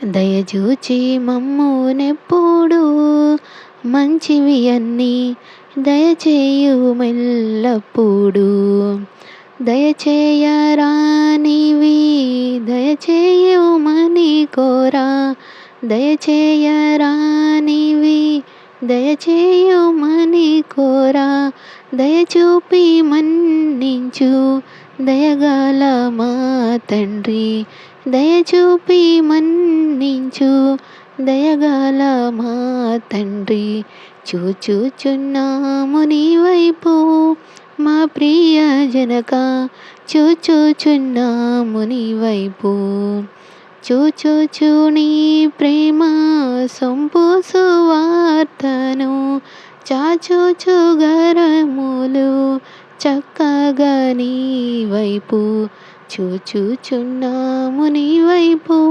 దయచూచి మమ్మునెప్పుడు మంచివి అన్నీ దయచేయుమెల్లప్పుడు. దయచేయరానివి దయచేయుమని కోరా, దయచేయరానివి దయచేయుమని కోరా. దయచూపి మన్నించు దయగల మా తండ్రి, దయచూపి మన్నించు దయగల మా తండ్రి. చూచుచున్నాము నీ వైపు మా ప్రియ జనక, చూచుచున్నాము నీ వైపు. చూచుచు నీ ప్రేమ సొంపు సువార్తను, చాచుచు గరములు చక్కగా నీ వైపు. చూచుచున్నాము నీ వైపు.